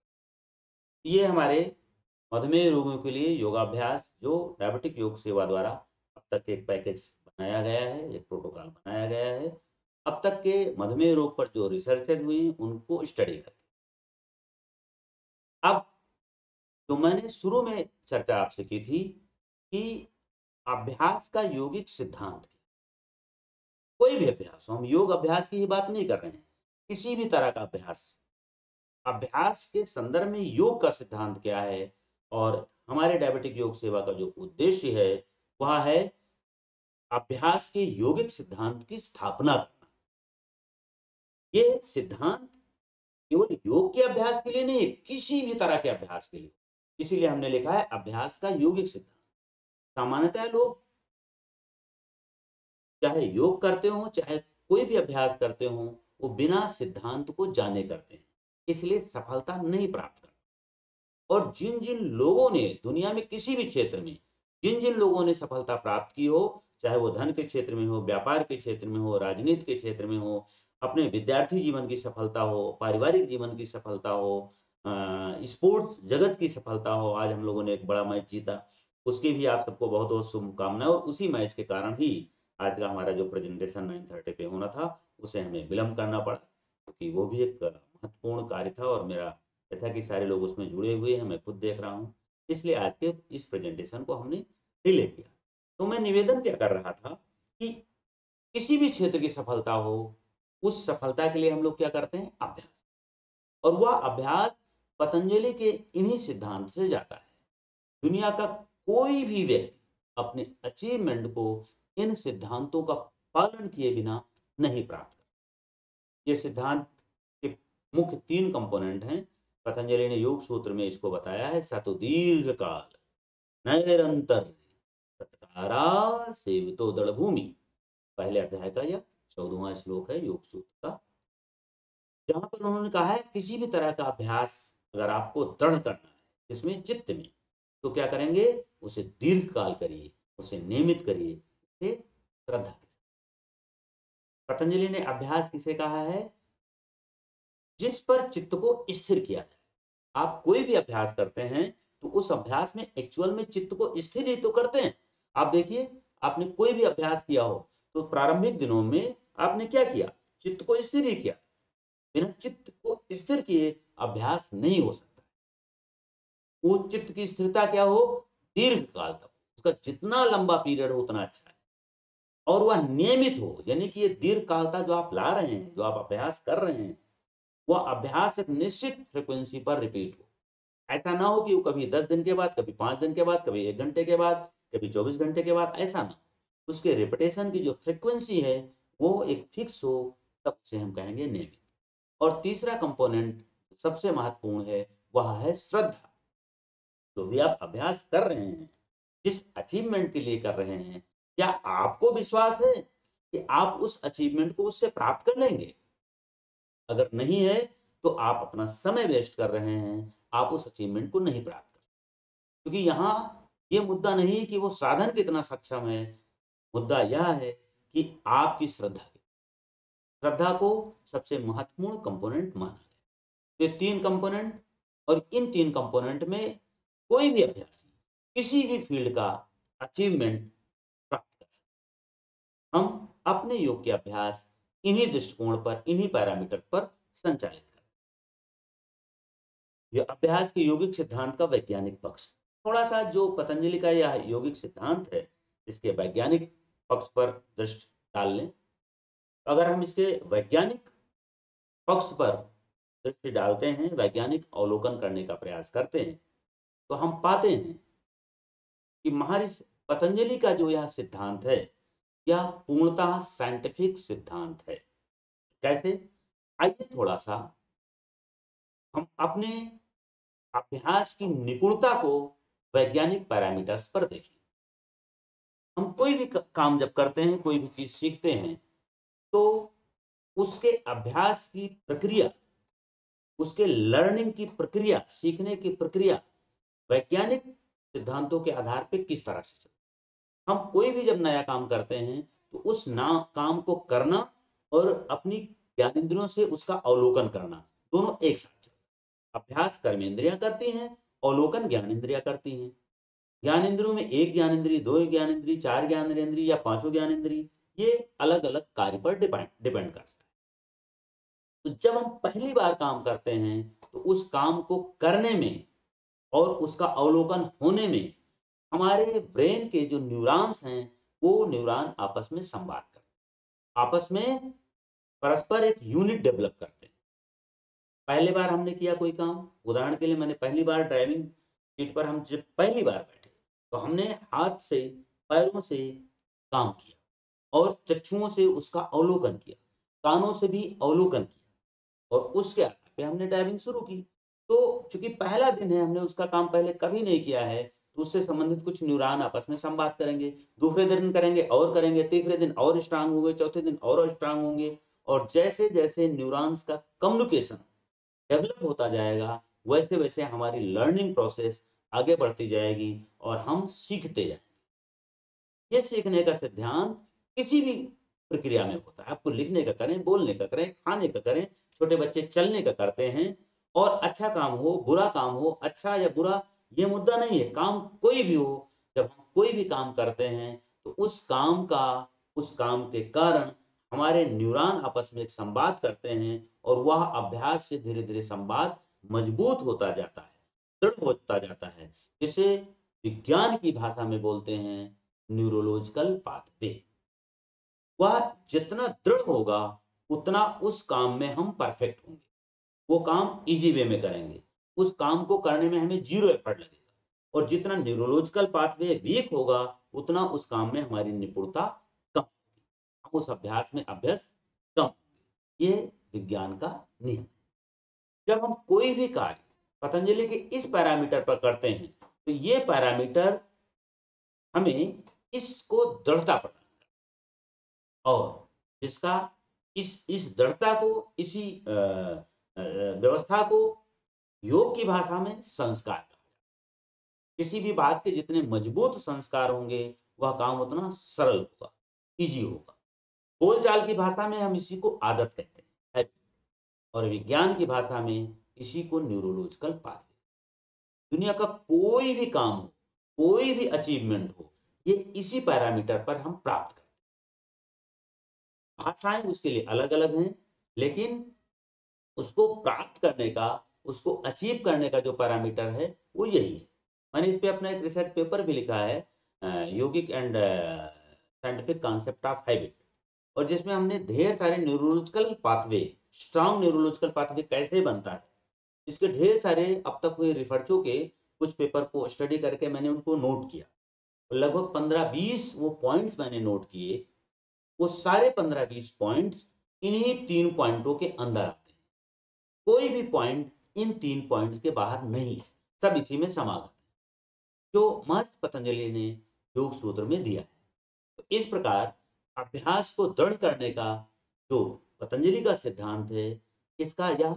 ये हमारे मधुमेह रोगियों के लिए योगाभ्यास जो डायबिटिक योग सेवा द्वारा अब तक एक पैकेज बनाया गया है, एक प्रोटोकॉल बनाया गया है। अब तक के मधुमेह रोग पर जो रिसर्चेज हुई उनको स्टडी करके। अब जो मैंने शुरू में चर्चा आपसे की थी कि अभ्यास का यौगिक सिद्धांत क्या? कोई भी अभ्यास हो, हम योग अभ्यास की ही बात नहीं कर रहे हैं, किसी भी तरह का अभ्यास, अभ्यास के संदर्भ में योग का सिद्धांत क्या है और हमारे डायबिटिक योग सेवा का जो उद्देश्य है वह है अभ्यास के यौगिक सिद्धांत की स्थापना करना। ये सिद्धांत केवल योग के अभ्यास के लिए नहीं, किसी भी तरह के अभ्यास के लिए। इसीलिए हमने लिखा है अभ्यास का यौगिक सिद्धांत। सामान्यतः लोग चाहे योग करते हो चाहे कोई भी अभ्यास करते हो, वो बिना सिद्धांत को जाने करते हैं, इसलिए सफलता नहीं प्राप्त करते। और जिन जिन लोगों ने दुनिया में किसी भी क्षेत्र में जिन जिन लोगों ने सफलता प्राप्त की हो, चाहे वो धन के क्षेत्र में हो, व्यापार के क्षेत्र में हो, राजनीति के क्षेत्र में हो, अपने विद्यार्थी जीवन की सफलता हो, पारिवारिक जीवन की सफलता हो, स्पोर्ट्स जगत की सफलता हो, आज हम लोगों ने एक बड़ा मैच जीता, उसकी भी आप सबको बहुत बहुत शुभकामनाएं। और उसी मैच के कारण ही आज का हमारा जो प्रेजेंटेशन 9:30 पे होना था उसे हमें विलम्ब करना पड़ा, क्योंकि वो भी एक महत्वपूर्ण कार्य था और मेरा था कि सारे लोग उसमें जुड़े हुए हैं, मैं खुद देख रहा हूँ, इसलिए आज के इस प्रेजेंटेशन को हमने डिले किया। तो मैं निवेदन क्या कर रहा था कि किसी भी क्षेत्र की सफलता हो, उस सफलता के लिए हम लोग क्या करते हैं? अभ्यास। और वह अभ्यास पतंजलि के इन्हीं सिद्धांत से जाता है। दुनिया का कोई भी व्यक्ति अपने अचीवमेंट को इन सिद्धांतों का पालन किए बिना नहीं प्राप्त कर। ये सिद्धांत के मुख्य 3 कंपोनेंट हैं। पतंजलि ने योग सूत्र में इसको बताया है, सतो दीर्घ काल निरंतर सत्कारा सेवितो दृढ़ भूमि। पहले अध्याय का यह 14वां श्लोक है योग सूत्र का, जहां पर उन्होंने कहा है किसी भी तरह का अभ्यास अगर आपको दृढ़ करना है, इसमें चित्त में, तो क्या करेंगे? उसे दीर्घ काल करिए, उसे नियमित करिए, उसे श्रद्धा के साथ। पतंजलि ने अभ्यास किसे कहा है? जिस पर चित्त को स्थिर किया जाए। आप कोई भी अभ्यास करते हैं तो उस अभ्यास में एक्चुअल में चित्त को स्थिर ही तो करते हैं। आप देखिए, आपने कोई भी अभ्यास किया हो तो प्रारंभिक दिनों में आपने क्या किया? चित्त को स्थिर ही किया। बिना चित्त को स्थिर किए अभ्यास नहीं हो सकता। वो चित्त की स्थिरता क्या हो? दीर्घ काल तक, उसका जितना लंबा पीरियड हो उतना अच्छा है। और वह नियमित हो, यानी कि ये दीर्घकालता जो आप ला रहे हैं, जो आप अभ्यास कर रहे हैं, वह अभ्यास एक निश्चित फ्रिक्वेंसी पर रिपीट हो। ऐसा ना हो कि वो कभी 10 दिन के बाद, कभी 5 दिन के बाद, कभी 1 घंटे के बाद, कभी 24 घंटे के बाद, ऐसा ना। उसके रिपीटेशन की जो फ्रिक्वेंसी है वो एक फिक्स हो, तब उसे हम कहेंगे नियमित। और तीसरा कंपोनेंट सबसे महत्वपूर्ण है, वह है श्रद्धा। जो भी आप अभ्यास कर रहे हैं, जिस अचीवमेंट के लिए कर रहे हैं, क्या आपको विश्वास है कि आप उस अचीवमेंट को उससे प्राप्त कर लेंगे? अगर नहीं है तो आप अपना समय वेस्ट कर रहे हैं, आप उस अचीवमेंट को नहीं प्राप्त कर सकते। क्योंकि यहाँ ये मुद्दा नहीं कि वो साधन कितना सक्षम है, मुद्दा यह है कि आपकी श्रद्धा कितनी। श्रद्धा को सबसे महत्वपूर्ण कंपोनेंट माना गया। ये 3 कंपोनेंट, और इन 3 कंपोनेंट में कोई भी अभ्यासी किसी भी फील्ड का अचीवमेंट प्राप्त कर सकता है। हम अपने योग के अभ्यास इन्हीं दृष्टिकोण पर, इन्हीं पैरामीटर पर संचालित करें। यह अभ्यास के यौगिक सिद्धांत का वैज्ञानिक पक्ष। थोड़ा सा जो पतंजलि का यह यौगिक सिद्धांत है, इसके वैज्ञानिक पक्ष पर दृष्टि डाल लें। अगर हम इसके वैज्ञानिक पक्ष पर दृष्टि डालते हैं, वैज्ञानिक अवलोकन करने का प्रयास करते हैं, तो हम पाते हैं कि महर्षि पतंजलि का जो यह सिद्धांत है, यह पूर्णतः साइंटिफिक सिद्धांत है। कैसे? आइए थोड़ा सा हम अपने अभ्यास की निपुणता को वैज्ञानिक पैरामीटर्स पर देखें। हम कोई भी काम जब करते हैं, कोई भी चीज सीखते हैं, तो उसके अभ्यास की प्रक्रिया, उसके लर्निंग की प्रक्रिया, सीखने की प्रक्रिया वैज्ञानिक सिद्धांतों के आधार पे किस तरह से चलता है। हम कोई भी जब नया काम करते हैं तो उस ना काम को करना और अपनी ज्ञानेंद्रियों से उसका अवलोकन करना, दोनों एक साथ चलते हैं। अभ्यास कर्मेंद्रियां करती हैं, अवलोकन ज्ञानेंद्रियां करती हैं। ज्ञानेंद्रियों में एक ज्ञानेंद्रिय, दो ज्ञानेंद्रिय, चार ज्ञानेंद्रिय या पांचों ज्ञानेंद्रिय, ये अलग अलग कार्य पर डिपेंड करता है। तो जब हम पहली बार काम करते हैं तो उस काम को करने में और उसका अवलोकन होने में हमारे ब्रेन के जो न्यूरॉन्स हैं वो न्यूरॉन आपस में संवाद करते हैं, आपस में परस्पर एक यूनिट डेवलप करते हैं। पहली बार हमने किया कोई काम, उदाहरण के लिए मैंने पहली बार ड्राइविंग सीट पर हम जब पहली बार बैठे तो हमने हाथ से पैरों से काम किया और चक्षुओं से उसका अवलोकन किया, कानों से भी अवलोकन किया और उसके आधार पे हमने ड्राइविंग शुरू की। तो चूंकि पहला दिन है, हमने उसका काम पहले कभी नहीं किया है, तो उससे संबंधित कुछ न्यूरॉन आपस में संवाद करेंगे। दूसरे दिन करेंगे और करेंगे, तीसरे दिन और स्ट्रांग होंगे, चौथे दिन और स्ट्रांग होंगे और जैसे जैसे न्यूरॉन्स का कम्युनिकेशन डेवलप होता जाएगा वैसे वैसे हमारी लर्निंग प्रोसेस आगे बढ़ती जाएगी और हम सीखते जाएंगे। ये सीखने का सिद्धांत किसी भी प्रक्रिया में होता है। आपको लिखने का करें, बोलने का करें, खाने का करें, छोटे बच्चे चलने का करते हैं। और अच्छा काम हो, बुरा काम हो, अच्छा या बुरा ये मुद्दा नहीं है, काम कोई भी हो, जब हम कोई भी काम करते हैं तो उस काम के कारण हमारे न्यूरॉन आपस में एक संवाद करते हैं और वह अभ्यास से धीरे धीरे संवाद मजबूत होता जाता है, दृढ़ होता जाता है, जिसे विज्ञान की भाषा में बोलते हैं न्यूरोलॉजिकल पाथवे। वह जितना दृढ़ होगा उतना उस काम में हम परफेक्ट होंगे, वो काम इजी वे में करेंगे, उस काम को करने में हमें जीरो एफर्ट लगेगा। और जितना न्यूरोलॉजिकल पाथवे वीक होगा उतना उस काम में हमारी निपुणता कम होगी, हम उस अभ्यास में अभ्यस्त कम होंगे। ये विज्ञान का नियम है। जब हम कोई भी कार्य पतंजलि के इस पैरामीटर पर करते हैं तो ये पैरामीटर हमें इसको दृढ़ता प्रदान और जिसका इस दृढ़ता को, इसी व्यवस्था को योग की भाषा में संस्कार कहा जाता है। किसी भी बात के जितने मजबूत संस्कार होंगे वह काम उतना सरल होगा, इजी होगा। बोलचाल की भाषा में हम इसी को आदत कहते हैं, हैबिट। और विज्ञान की भाषा में इसी को न्यूरोलॉजिकल पाथवे। दुनिया का कोई भी काम हो, कोई भी अचीवमेंट हो, ये इसी पैरामीटर पर हम प्राप्त करते हैं। भाषाएं उसके लिए अलग अलग हैं, लेकिन उसको प्राप्त करने का, उसको अचीव करने का जो पैरामीटर है वो यही है। मैंने इस पे अपना एक रिसर्च पेपर भी लिखा है, yogic and scientific concept of habit, और जिसमें हमने ढेर सारे neurological pathway, strong neurological pathway कैसे बनता है, इसके ढेर सारे अब तक हुए रिसर्चों के कुछ पेपर को स्टडी करके मैंने उनको नोट किया। लगभग 15-20 वो पॉइंट्स मैंने नोट किए। वो सारे 15-20 पॉइंट्स इन्हीं 3 पॉइंटों के अंदर आते हैं। कोई भी पॉइंट इन 3 पॉइंट्स के बाहर नहीं है, सब इसी में समागत है, जो महर्षि पतंजलि ने योग सूत्र में दिया है। तो इस प्रकार अभ्यास को दृढ़ करने का जो पतंजलि का सिद्धांत है, इसका यह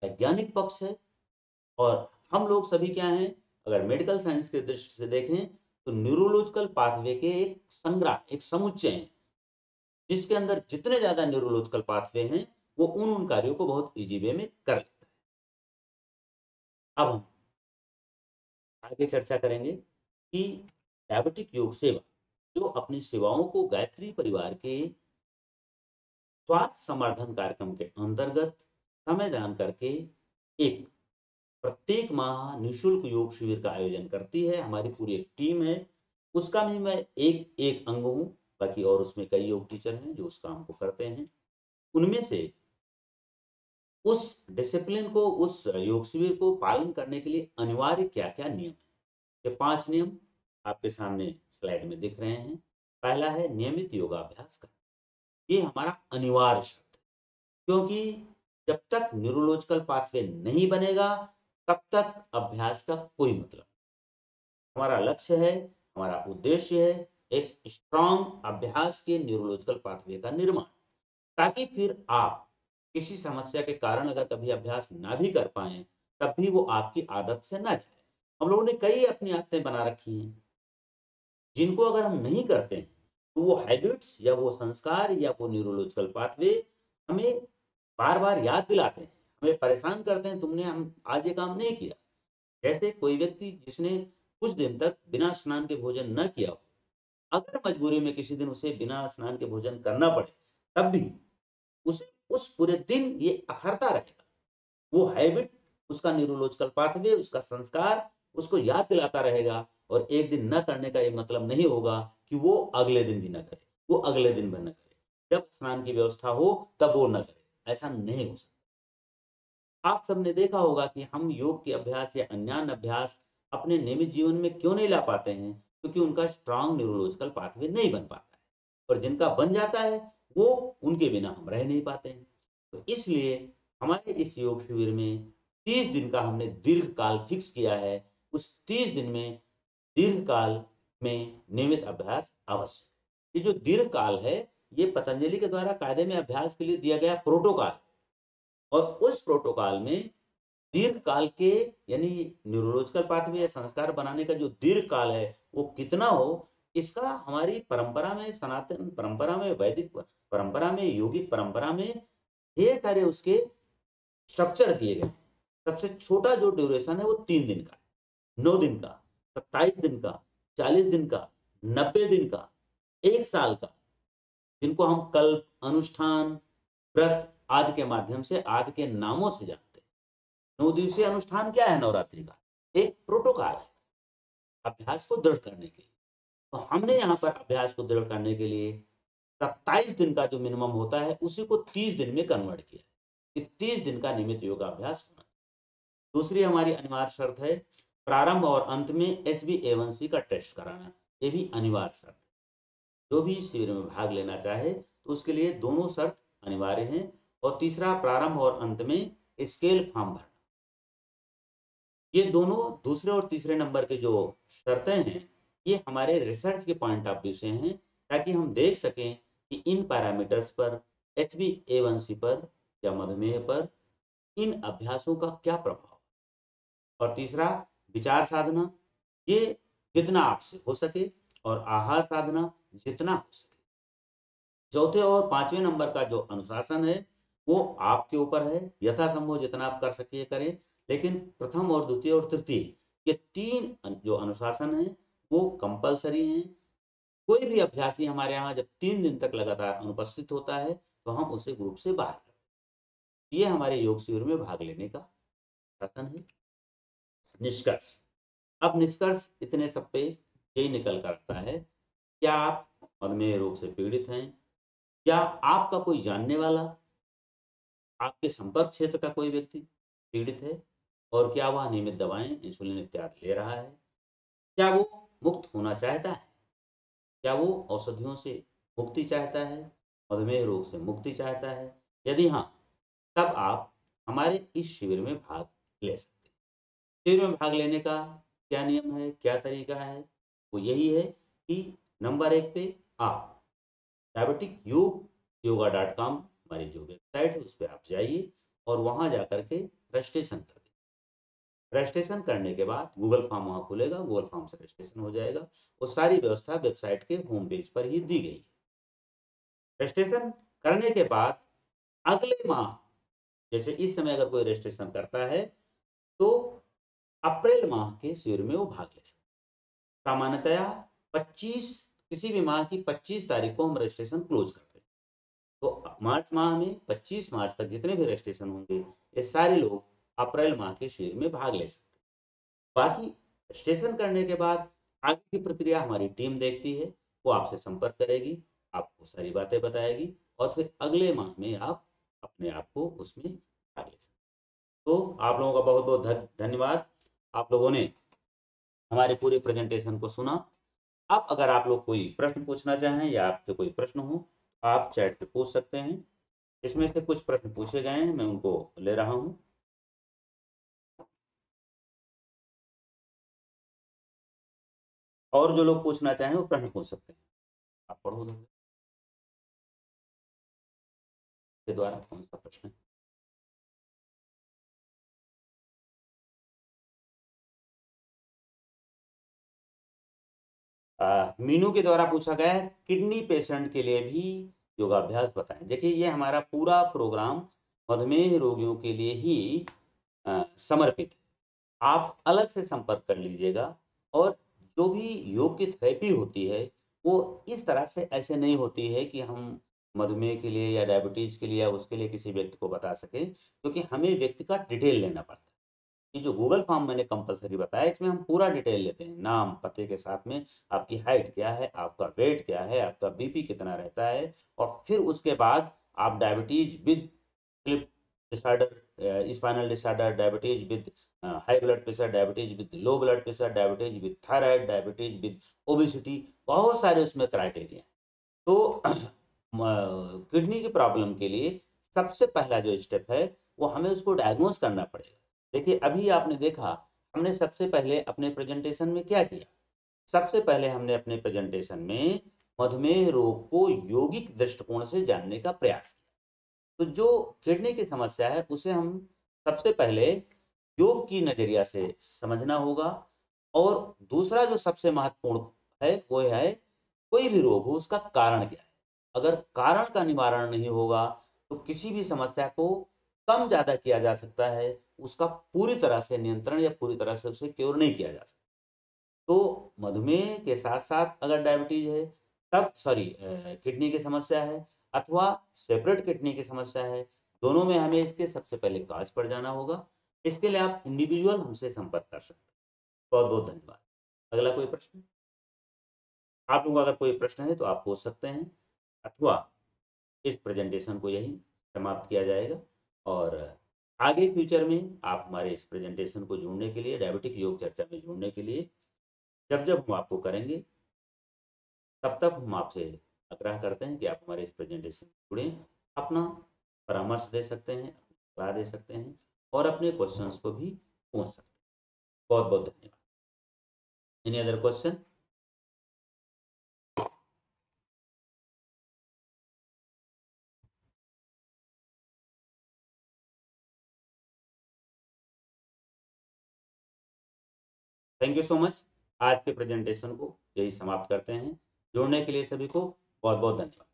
वैज्ञानिक पक्ष है। और हम लोग सभी क्या हैं, अगर मेडिकल साइंस के दृष्टि से देखें तो न्यूरोलॉजिकल पाथवे के एक संग्रह, एक समुच्चय है, जिसके अंदर जितने ज्यादा न्यूरोलॉजिकल पाथवे हैं वो उन कार्यों को बहुत इजी वे में कर लेता है। अब हम आगे चर्चा करेंगे कि डायबिटिक योग सेवा जो अपनी सेवाओं को गायत्री परिवार के स्वास्थ्य संवर्धन कार्यक्रम के अंतर्गत समय दान करके एक प्रत्येक माह निःशुल्क योग शिविर का आयोजन करती है। हमारी पूरी एक टीम है, उसका भी मैं एक अंग हूँ, बाकी और उसमें कई योग टीचर हैं जो उस काम को करते हैं। उनमें से उस डिसिप्लिन को, उस योग शिविर को पालन करने के लिए अनिवार्य क्या क्या नियम है, ये 5 नियम आपके सामने स्लाइड में दिख रहे हैं। पहला है नियमित योगाभ्यास करना, ये हमारा अनिवार्य शर्त है, क्योंकि जब तक न्यूरोलॉजिकल पाथवे नहीं बनेगा तब तक अभ्यास का कोई मतलब। हमारा लक्ष्य है, हमारा उद्देश्य है एक स्ट्रॉन्ग अभ्यास के न्यूरोलॉजिकल पाथवे का निर्माण, ताकि फिर आप किसी समस्या के कारण अगर कभी अभ्यास ना भी कर पाए तब भी वो आपकी आदत से ना जाए, हम लोगों ने कई अपनी आदतें बना रखी हैं, जिनको अगर हम नहीं करते हैं, तो वो हैबिट्स या वो संस्कार या वो न्यूरोलॉजिकल पाथवे हमें बार-बार याद दिलाते हैं, हमें परेशान करते हैं, तुमने हम आज ये काम नहीं किया। जैसे कोई व्यक्ति जिसने कुछ दिन तक बिना स्नान के भोजन न किया हो, अगर मजबूरी में किसी दिन उसे बिना स्नान के भोजन करना पड़े, तब भी उसे उस पूरे दिन ये अखरता रहेगा। वो हैबिट, उसका न्यूरोलॉजिकल पाथवे, उसका संस्कार उसको याद दिलाता रहेगा और एक दिन न करने का ये मतलब नहीं होगा कि वो अगले दिन भी ना करे, वो अगले दिन भी ना करे। जब स्नान की व्यवस्था हो, तब वो ना करे, ऐसा नहीं हो सकता। आप सबने देखा होगा कि हम योग के अभ्यास या अन्यान्य अभ्यास अपने नियमित जीवन में क्यों नहीं ला पाते हैं? क्योंकि उनका स्ट्रॉन्ग न्यूरोलॉजिकल पाथवे नहीं बन पाता है और जिनका बन जाता है, वो उनके बिना हम रह नहीं पाते हैं। तो इसलिए हमारे इस योग शिविर में 30 दिन का हमने दीर्घकाल फिक्स किया है। उस 30 दिन में दीर्घकाल में नियमित अभ्यास अवश्य। ये जो दीर्घकाल है, ये पतंजलि के द्वारा कायदे में अभ्यास के लिए दिया गया प्रोटोकॉल और उस प्रोटोकॉल में दीर्घकाल के यानी न्यूरोलॉजिकल पाथवे या संस्कार बनाने का जो दीर्घकाल है, वो कितना हो, इसका हमारी परंपरा में, सनातन परंपरा में, वैदिक परंपरा में, योगिक परंपरा में ढेर सारे उसके स्ट्रक्चर दिए गए हैं। सबसे छोटा जो ड्यूरेशन है वो 3 दिन का है, 9 दिन का, 27 दिन का, 40 दिन का, 90 दिन का, 1 साल का, जिनको हम कल्प, अनुष्ठान, व्रत आदि के माध्यम से, आदि के नामों से जानते हैं। 9 दिवसीय अनुष्ठान क्या है नवरात्रि का? एक प्रोटोकॉल है, अभ्यास को दृढ़ करने के लिए। तो हमने यहाँ पर अभ्यास को दृढ़ करने के लिए 27 दिन का जो मिनिमम होता है, उसी को 30 दिन में कन्वर्ट किया है कि 30 दिन का नियमित योगाभ्यास होना चाहिए। दूसरी हमारी अनिवार्य शर्त है, प्रारंभ और अंत में HbA1c का टेस्ट कराना। ये भी अनिवार्य शर्त है। जो भी इस शिविर में भाग लेना चाहे, तो उसके लिए दोनों शर्त अनिवार्य हैं। और तीसरा, प्रारंभ और अंत में स्केल फॉर्म भरना। ये दोनों दूसरे और तीसरे नंबर के जो शर्तें हैं, ये हमारे रिसर्च के पॉइंट ऑफ व्यू से हैं, ताकि हम देख सकें कि इन पैरामीटर्स पर, HbA1c पर या मधुमेह पर इन अभ्यासों का क्या प्रभाव। और तीसरा, विचार साधना, ये जितना आपसे हो सके, और आहार साधना जितना हो सके। चौथे और पांचवें नंबर का जो अनुशासन है, वो आपके ऊपर है, यथासंभव जितना आप कर सकिए करें। लेकिन प्रथम और द्वितीय और तृतीय, ये 3 जो अनुशासन है, वो कंपल्सरी हैं। कोई भी अभ्यासी हमारे यहाँ जब 3 दिन तक लगातार अनुपस्थित होता है, तो हम उसे ग्रुप से बाहर करते हैं। ये हमारे योग शिविर में भाग लेने का शासन है। निष्कर्ष। अब निष्कर्ष इतने सब पे यही निकल कर आता है, क्या आप मधुमेह रोग से पीड़ित हैं? क्या आपका कोई जानने वाला, आपके संपर्क क्षेत्र का कोई व्यक्ति पीड़ित है? और क्या वह नियमित दवाएं, इंसुलिन इत्यादि ले रहा है? क्या वो मुक्त होना चाहता है? क्या वो औषधियों से मुक्ति चाहता है? मधुमेह रोग से मुक्ति चाहता है? यदि हाँ, तब आप हमारे इस शिविर में भाग ले सकते हैं। शिविर में भाग लेने का क्या नियम है, क्या तरीका है? वो यही है कि नंबर 1 पे आप डायबिटिक योग योगा.com हमारी जो वेबसाइट है, उस पे आप जाइए और वहाँ जाकर के रजिस्ट्रेशन कर दें। रजिस्ट्रेशन करने के बाद गूगल फॉर्म वहाँ खुलेगा, गूगल फॉर्म से रजिस्ट्रेशन हो जाएगा। वो सारी व्यवस्था वेबसाइट के होम पेज पर ही दी गई है। रजिस्ट्रेशन करने के बाद अगले माह, जैसे इस समय अगर कोई रजिस्ट्रेशन करता है, तो अप्रैल माह के शिविर में वो भाग ले सकता है। सामान्यतया 25 किसी भी माह की 25 तारीख को हम रजिस्ट्रेशन क्लोज करते हैं। तो मार्च माह में 25 मार्च तक जितने भी रजिस्ट्रेशन होंगे, ये सारे लोग अप्रैल माह के शिविर में भाग ले सकते हैं। बाकी रजिस्ट्रेशन करने के बाद आगे की प्रक्रिया हमारी टीम देखती है। वो आपसे संपर्क करेगी, आपको सारी बातें बताएगी और फिर अगले माह में आप अपने आप को उसमें भाग ले सकते हैं। तो आप लोगों का बहुत बहुत धन्यवाद। आप लोगों ने हमारे पूरे प्रेजेंटेशन को सुना। अब अगर आप लोग कोई प्रश्न पूछना चाहें या आपके कोई प्रश्न हो, आप चैट पे पूछ सकते हैं। इसमें से कुछ प्रश्न पूछे गए हैं, मैं उनको ले रहा हूँ। और जो लोग पूछना चाहें वो प्रश्न पूछ सकते हैं। आप पढ़ो के द्वारा कौन सा प्रश्न है। मीनू के द्वारा पूछा गया है किडनी पेशेंट के लिए भी योगाभ्यास बताएं। देखिए ये हमारा पूरा प्रोग्राम मधुमेह रोगियों के लिए ही समर्पित है। आप अलग से संपर्क कर लीजिएगा। और जो भी योग की थेरेपी होती है वो इस तरह से ऐसे नहीं होती है कि हम मधुमेह के लिए या डायबिटीज के लिए या उसके लिए किसी व्यक्ति को बता सकें, क्योंकि हमें व्यक्ति का डिटेल लेना पड़ता है। ये जो गूगल फॉर्म मैंने कंपलसरी बताया इसमें हम पूरा डिटेल लेते हैं, नाम पते के साथ में आपकी हाइट क्या है, आपका वेट क्या है, आपका बीपी कितना रहता है, और फिर उसके बाद आप diabetes with sleep disorder, spinal disorder, diabetes with high blood pressure, diabetes with low blood pressure, diabetes with thyroid, diabetes with obesity, बहुत सारे उसमें क्राइटेरिया हैं। तो किडनी की प्रॉब्लम के लिए सबसे पहला जो स्टेप है वो हमें उसको डायग्नोज करना पड़ेगा। देखिए अभी आपने देखा हमने सबसे पहले अपने प्रेजेंटेशन में क्या किया। सबसे पहले हमने अपने प्रेजेंटेशन में मधुमेह रोग को यौगिक दृष्टिकोण से जानने का प्रयास किया। तो जो किडनी की समस्या है उसे हम सबसे पहले योग की नजरिया से समझना होगा। और दूसरा जो सबसे महत्वपूर्ण है वो है कोई भी रोग हो उसका कारण क्या है। अगर कारण का निवारण नहीं होगा तो किसी भी समस्या को कम ज़्यादा किया जा सकता है, उसका पूरी तरह से नियंत्रण या पूरी तरह से उसे क्योर नहीं किया जा सकता। तो मधुमेह के साथ साथ अगर डायबिटीज है तब सॉरी किडनी की समस्या है अथवा सेपरेट किडनी की समस्या है, दोनों में हमें इसके सबसे पहले काज पर जाना होगा। इसके लिए आप इंडिविजुअल हमसे संपर्क कर सकते हैं। बहुत बहुत धन्यवाद। अगला कोई प्रश्न? आप लोगों का अगर कोई प्रश्न है तो आप पूछ सकते हैं, अथवा इस प्रेजेंटेशन को यहीं समाप्त किया जाएगा। और आगे फ्यूचर में आप हमारे इस प्रेजेंटेशन को जुड़ने के लिए, डायबिटिक योग चर्चा में जुड़ने के लिए जब जब हम आपको करेंगे तब तक हम आपसे आग्रह करते हैं कि आप हमारे इस प्रेजेंटेशन में जुड़ें, अपना परामर्श दे सकते हैं, अपनी सलाह दे सकते हैं और अपने क्वेश्चंस को भी पूछ सकते हैं। बहुत बहुत धन्यवाद। Any other question? Thank you so much. आज के प्रेजेंटेशन को यही समाप्त करते हैं। जुड़ने के लिए सभी को बहुत बहुत धन्यवाद।